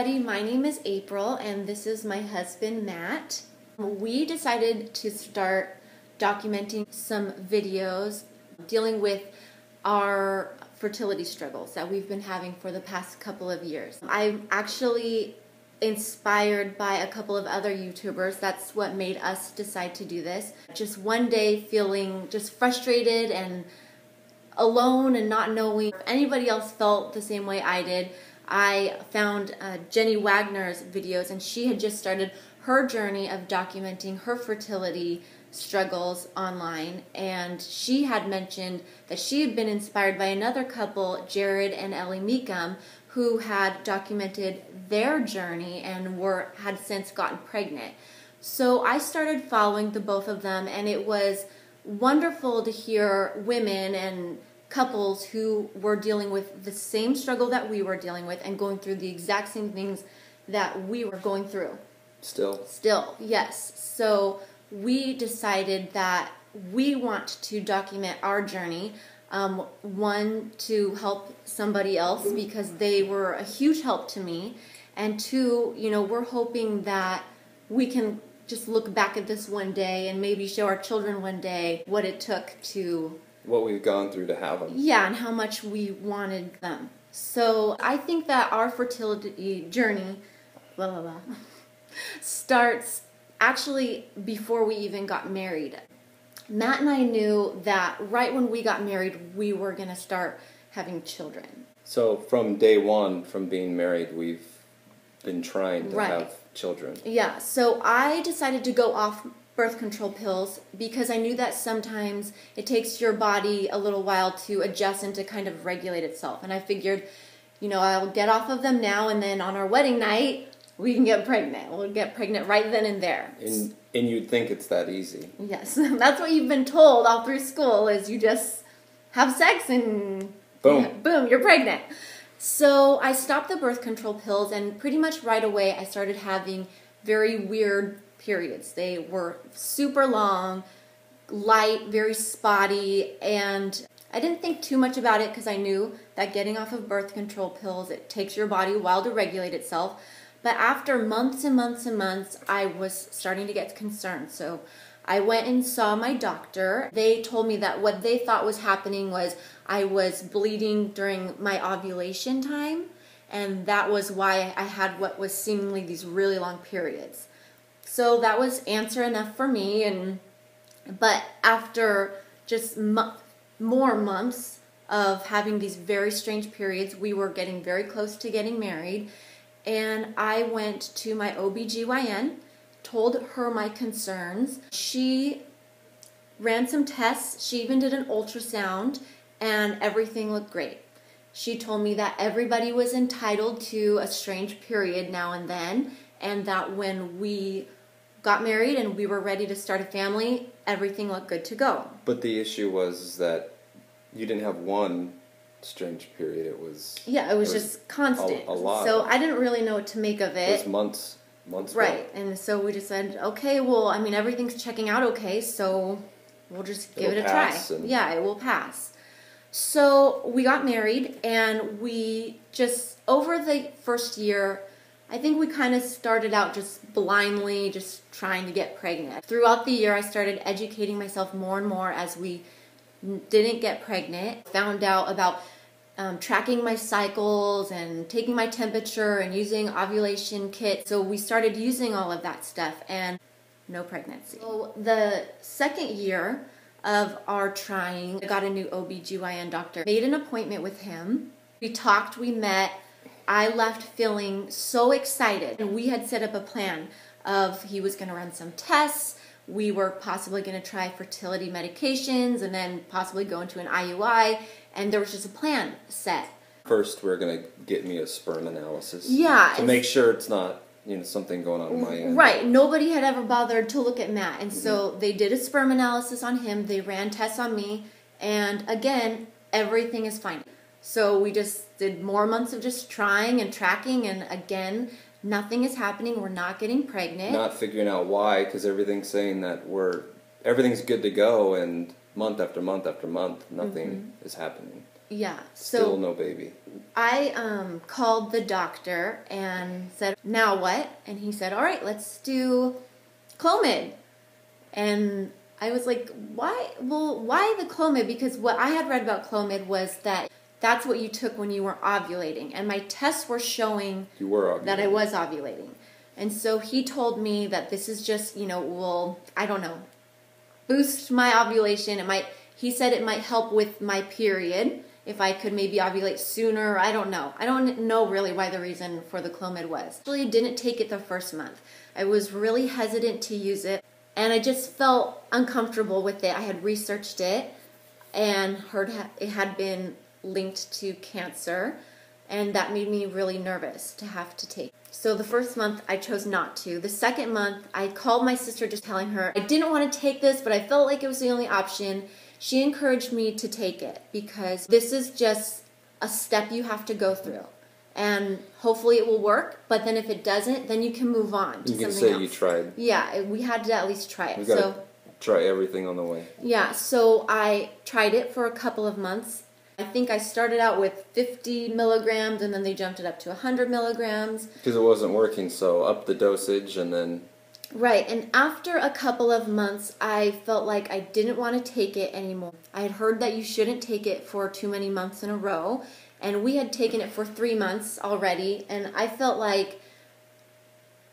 everybody, my name is April and this is my husband Matt. We decided to start documenting some videos dealing with our fertility struggles that we've been having for the past couple of years. I'm actually inspired by a couple of other YouTubers. That's what made us decide to do this. Just one day feeling just frustrated and alone and not knowing if anybody else felt the same way I did. I found Jenny Wagner's videos, and she had just started her journey of documenting her fertility struggles online, and she had mentioned that she had been inspired by another couple, Jared and Ellie Meekum, who had documented their journey and had since gotten pregnant. So I started following the both of them, and it was wonderful to hear women and couples who were dealing with the same struggle that we were dealing with and going through the exact same things that we were going through. Still, yes. So we decided that we want to document our journey. One, to help somebody else because they were a huge help to me. And two, we're hoping that we can just look back at this one day and maybe show our children one day what it took to... what we've gone through to have them. Yeah, and how much we wanted them. So I think that our fertility journey, starts actually before we even got married. Matt and I knew that right when we got married, we were going to start having children. So from day one, from being married, we've been trying to have children. Yeah, so I decided to go off birth control pills because I knew that sometimes it takes your body a little while to adjust and to kind of regulate itself. And I figured, I'll get off of them now, and then on our wedding night, we can get pregnant. We'll get pregnant right then and there. And you'd think it's that easy. Yes, that's what you've been told all through school, is you just have sex and boom, you're pregnant. So I stopped the birth control pills, and pretty much right away I started having very weird periods. They were super long, light, very spotty, and I didn't think too much about it because I knew that getting off of birth control pills, it takes your body a while to regulate itself. But after months and months and months, I was starting to get concerned. So I went and saw my doctor. They told me that what they thought was happening was I was bleeding during my ovulation time, and that was why I had what was seemingly these really long periods. So that was answer enough for me, but after just more months of having these very strange periods, we were getting very close to getting married, and I went to my OBGYN, told her my concerns. She ran some tests, she even did an ultrasound, and everything looked great. She told me that everybody was entitled to a strange period now and then, and that when we got married and we were ready to start a family, everything looked good to go. But the issue was that you didn't have one strange period. It was just constant. A lot. So I didn't really know what to make of it. It was months. Right, and so we just said, okay, well, everything's checking out okay, so we'll just give it a try. Yeah, it will pass. So we got married, and we just, over the first year, I think we kind of started out just blindly, just trying to get pregnant. Throughout the year, I started educating myself more and more as we didn't get pregnant. Found out about tracking my cycles and taking my temperature and using ovulation kits. So we started using all of that stuff, and no pregnancy. So the second year of our trying, I got a new OBGYN doctor. Made an appointment with him. We talked, we met. I left feeling so excited. And we had set up a plan of he was going to run some tests. We were possibly going to try fertility medications and then possibly go into an IUI. And there was just a plan set. First, we're going to get me a sperm analysis. Yeah. To make sure it's not, something going on my end. Right. Nobody had ever bothered to look at Matt. And so they did a sperm analysis on him. They ran tests on me. And again, everything is fine. So we just did more months of just trying and tracking, and again, nothing is happening. We're not getting pregnant. Not figuring out why, because everything's saying that everything's good to go, and month after month after month, nothing is happening. Yeah. Still no baby. I called the doctor and said, now what? And he said, all right, let's do Clomid. And I was like, why? Well, why the Clomid? Because what I had read about Clomid was that that's what you took when you were ovulating. And my tests were showing that I was ovulating. And so he told me that this is just, will, I don't know, boost my ovulation. He said it might help with my period if I could maybe ovulate sooner. I don't know. I don't know really why the reason for the Clomid was. I actually didn't take it the first month. I was really hesitant to use it, and I just felt uncomfortable with it. I had researched it and heard it had been linked to cancer, and that made me really nervous to have to take it. So the first month I chose not to. The second month I called my sister just telling her I didn't want to take this, but I felt like it was the only option. She encouraged me to take it because this is just a step you have to go through. And hopefully it will work, but then if it doesn't, then you can move on to something else. You can say you tried. Yeah, we had to at least try it. We've got to try everything on the way. Yeah, so I tried it for a couple of months. I think I started out with 50 milligrams, and then they jumped it up to 100 milligrams. Because it wasn't working, so up the dosage, and then... Right, and after a couple of months, I felt like I didn't want to take it anymore. I had heard that you shouldn't take it for too many months in a row, and we had taken it for 3 months already, and I felt like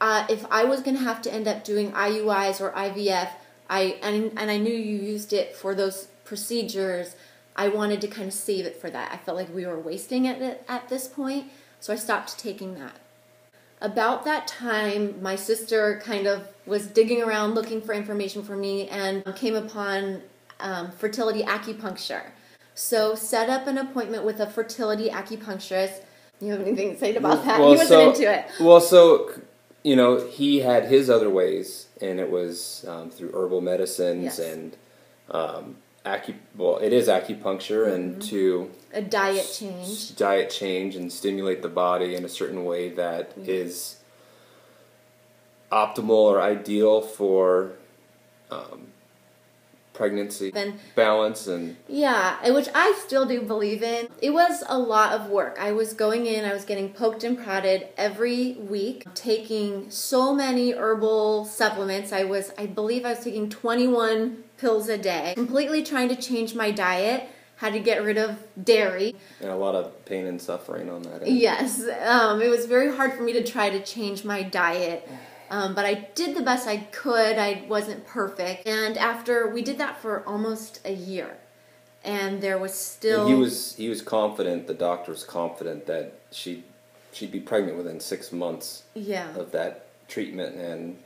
if I was going to have to end up doing IUIs or IVF, and I knew you used it for those procedures, I wanted to kind of save it for that. I felt like we were wasting it at this point, so I stopped taking that. About that time, my sister kind of was digging around looking for information for me and came upon fertility acupuncture. So set up an appointment with a fertility acupuncturist. You have anything to say about that? He wasn't into it. Well, so, he had his other ways, and it was through herbal medicines and... it is acupuncture, and to a diet change and stimulate the body in a certain way that is optimal or ideal for pregnancy balance and which I still do believe in. It was a lot of work. I was going in, I was getting poked and prodded every week, taking so many herbal supplements. I believe I was taking 21 pills a day, completely trying to change my diet, had to get rid of dairy. And a lot of pain and suffering on that end. Yes, it was very hard for me to try to change my diet. But I did the best I could. I wasn't perfect. And after we did that for almost a year, and there was still... And he was confident, the doctor was confident that she'd be pregnant within 6 months of that treatment, and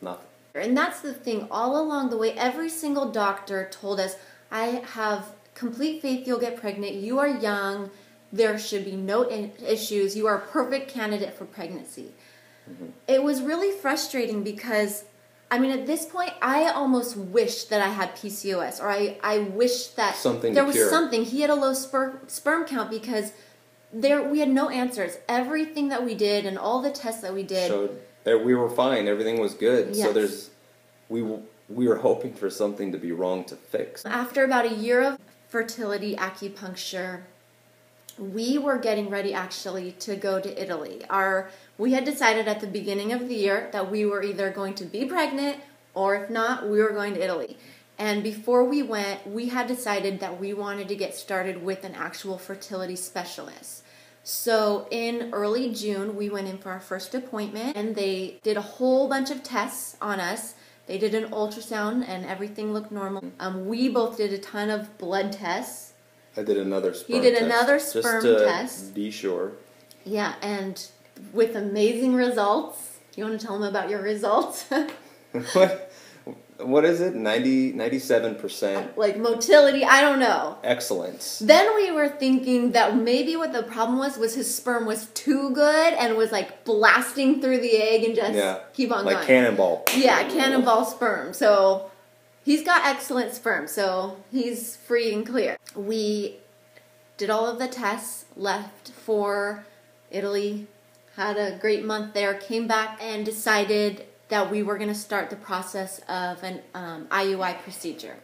nothing. And that's the thing, all along the way, every single doctor told us, I have complete faith you'll get pregnant, you are young, there should be no issues, you are a perfect candidate for pregnancy. Mm-hmm. It was really frustrating because, at this point, I almost wished that I had PCOS, or I wish that there was something. He had a low sperm count because we had no answers. Everything that we did and all the tests that we did showed that we were fine. Everything was good. Yes. So we were hoping for something to be wrong to fix. After about a year of fertility acupuncture, we were getting ready actually to go to Italy. We had decided at the beginning of the year that we were either going to be pregnant, or if not, we were going to Italy. And before we went, we had decided that we wanted to get started with an actual fertility specialist. So in early June, we went in for our first appointment, and they did a whole bunch of tests on us. They did an ultrasound, and everything looked normal. We both did a ton of blood tests. I did another sperm test. He did another sperm test. Just to be sure. Yeah, and with amazing results. You want to tell them about your results? What is it? 97%? Like motility, I don't know. Excellence. Then we were thinking that maybe what the problem was his sperm was too good and was like blasting through the egg and just keep on going. Like cannonball. Yeah, cannonball sperm. So he's got excellent sperm, so he's free and clear. We did all of the tests, left for Italy, had a great month there, came back and decided that we were going to start the process of an IUI procedure.